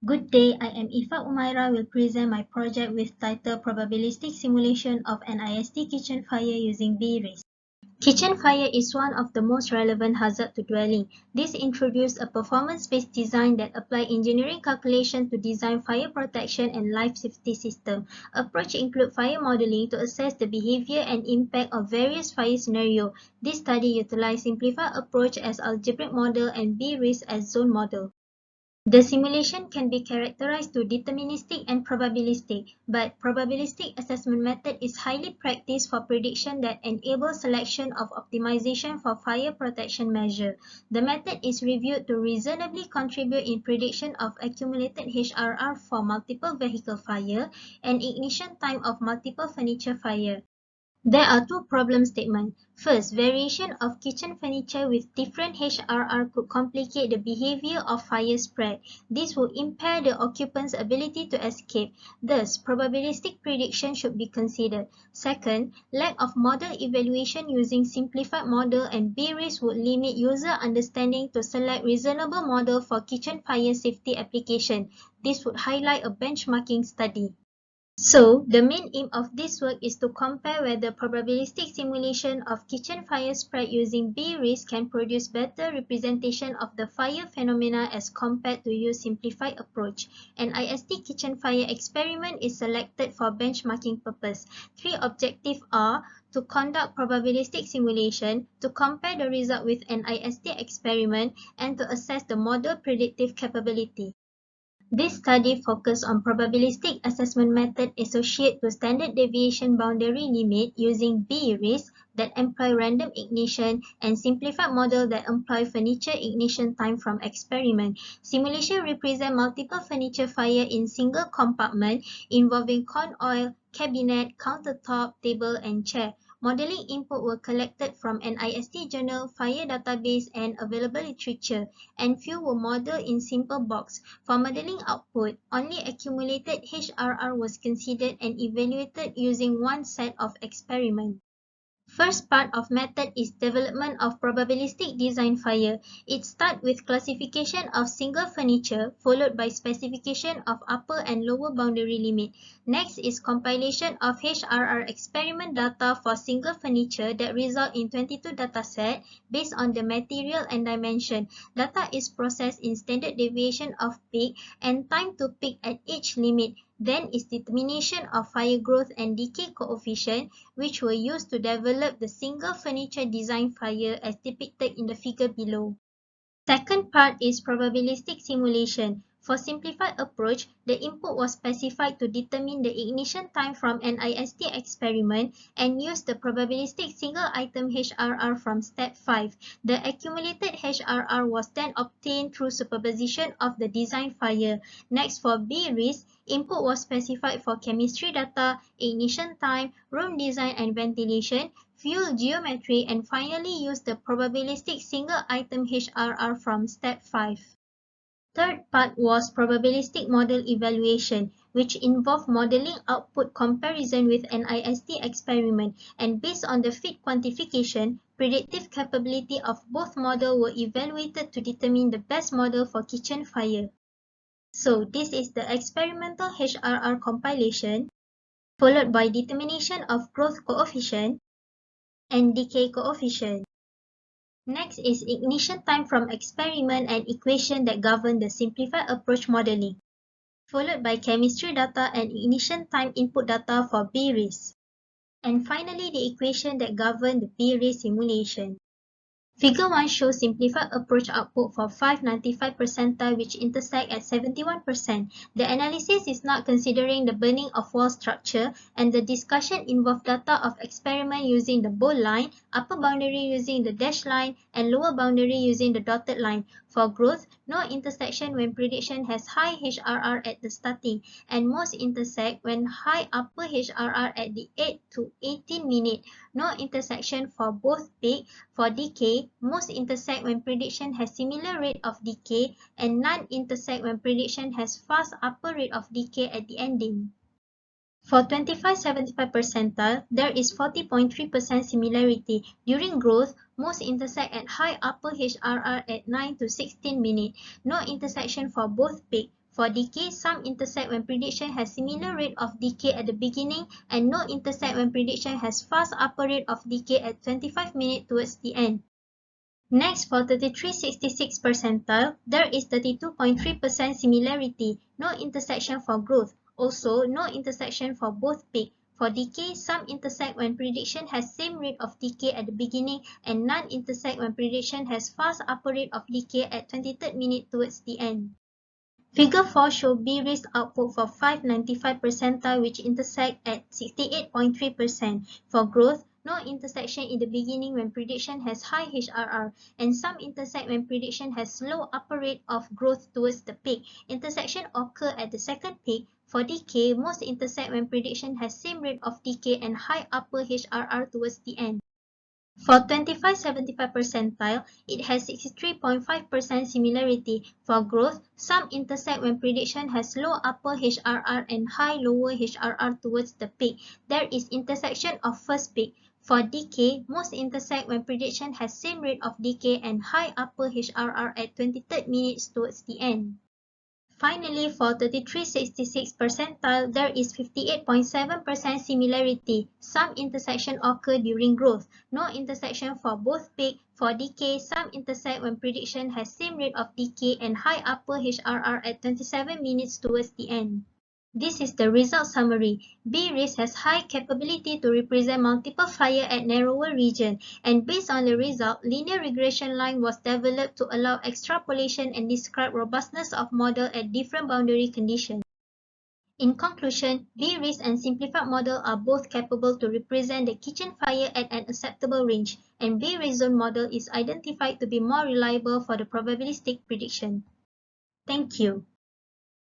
Good day, I am Iffah. Umairah will present my project with title Probabilistic Simulation of an NIST Kitchen Fire using B-Risk. Kitchen fire is one of the most relevant hazards to dwelling. This introduced a performance-based design that applies engineering calculation to design fire protection and life safety system. Approach include fire modeling to assess the behavior and impact of various fire scenarios. This study utilized simplified approach as algebraic model and B-Risk as zone model. The simulation can be characterized to deterministic and probabilistic, but probabilistic assessment method is highly practiced for prediction that enables selection of optimization for fire protection measure. The method is reviewed to reasonably contribute in prediction of accumulated HRR for multiple vehicle fire and ignition time of multiple furniture fire. There are two problem statements. First, variation of kitchen furniture with different HRR could complicate the behavior of fire spread. This will impair the occupant's ability to escape. Thus, probabilistic prediction should be considered. Second, lack of model evaluation using simplified model and B-Risk would limit user understanding to select reasonable model for kitchen fire safety application. This would highlight a benchmarking study. So, the main aim of this work is to compare whether probabilistic simulation of kitchen fire spread using B-Risk can produce better representation of the fire phenomena as compared to use simplified approach. An IST kitchen fire experiment is selected for benchmarking purpose. Three objectives are to conduct probabilistic simulation, to compare the result with an IST experiment, and to assess the model predictive capability. This study focused on probabilistic assessment method associated to standard deviation boundary limit using B-Risk that employ random ignition and simplified model that employ furniture ignition time from experiment. Simulation represent multiple furniture fire in single compartment involving corn oil, cabinet, countertop, table, and chair. Modeling input were collected from an NIST journal, fire database, and available literature, and few were modeled in simple box. For modeling output, only accumulated HRR was considered and evaluated using one set of experiments. First part of method is development of probabilistic design fire. It starts with classification of single furniture followed by specification of upper and lower boundary limit. Next is compilation of HRR experiment data for single furniture that result in 22 dataset based on the material and dimension. Data is processed in standard deviation of peak and time to peak at each limit. Then is determination of fire growth and decay coefficient, which were used to develop the single furniture design fire as depicted in the figure below. Second part is probabilistic simulation. For simplified approach, the input was specified to determine the ignition time from an IST experiment and use the probabilistic single item HRR from step 5. The accumulated HRR was then obtained through superposition of the design fire. Next, for B-Risk, input was specified for chemistry data, ignition time, room design and ventilation, fuel geometry, and finally use the probabilistic single item HRR from step 5. Third part was probabilistic model evaluation, which involved modeling output comparison with an NIST experiment, and based on the fit quantification, predictive capability of both models were evaluated to determine the best model for kitchen fire. So this is the experimental HRR compilation, followed by determination of growth coefficient and decay coefficient. Next is ignition time from experiment and equation that govern the simplified approach modeling, followed by chemistry data and ignition time input data for B-Risk, and finally the equation that govern the B-Risk simulation. Figure 1 shows simplified approach output for 595 percentile which intersect at 71%. The analysis is not considering the burning of wall structure, and the discussion involved data of experiment using the bold line, upper boundary using the dashed line, and lower boundary using the dotted line. For growth, no intersection when prediction has high HRR at the starting, and most intersect when high upper HRR at the 8 to 18 minute. No intersection for both peak. For decay, most intersect when prediction has similar rate of decay, and none intersect when prediction has fast upper rate of decay at the ending. For 25-75 percentile, there is 40.3% similarity. During growth, most intersect at high upper HRR at 9 to 16 minutes. No intersection for both peak. For decay, some intersect when prediction has similar rate of decay at the beginning and no intersect when prediction has fast upper rate of decay at 25 minutes towards the end. Next, for 3366 percentile, there is 32.3% similarity, no intersection for growth. Also, no intersection for both peak. For decay, some intersect when prediction has same rate of decay at the beginning and none intersect when prediction has fast upper rate of decay at 23rd minute towards the end. Figure 4 shows B-risk output for 595 percentile which intersect at 68.3%. For growth, no intersection in the beginning when prediction has high HRR, and some intersect when prediction has low upper rate of growth towards the peak. Intersection occur at the second peak. For decay, most intersect when prediction has same rate of decay and high upper HRR towards the end. For 2575 percentile, it has 63.5% similarity. For growth, some intersect when prediction has low upper HRR and high lower HRR towards the peak. There is intersection of first peak. For decay, most intersect when prediction has same rate of decay and high upper HRR at 23rd minutes towards the end. Finally, for 3366 percentile, there is 58.7% similarity. Some intersection occur during growth. No intersection for both peak. For decay, some intersect when prediction has same rate of decay and high upper HRR at 27 minutes towards the end. This is the result summary. B-risk has high capability to represent multiple fire at narrower region, and based on the result, linear regression line was developed to allow extrapolation and describe robustness of model at different boundary conditions. In conclusion, B-risk and simplified model are both capable to represent the kitchen fire at an acceptable range, and B-risk zone model is identified to be more reliable for the probabilistic prediction. Thank you.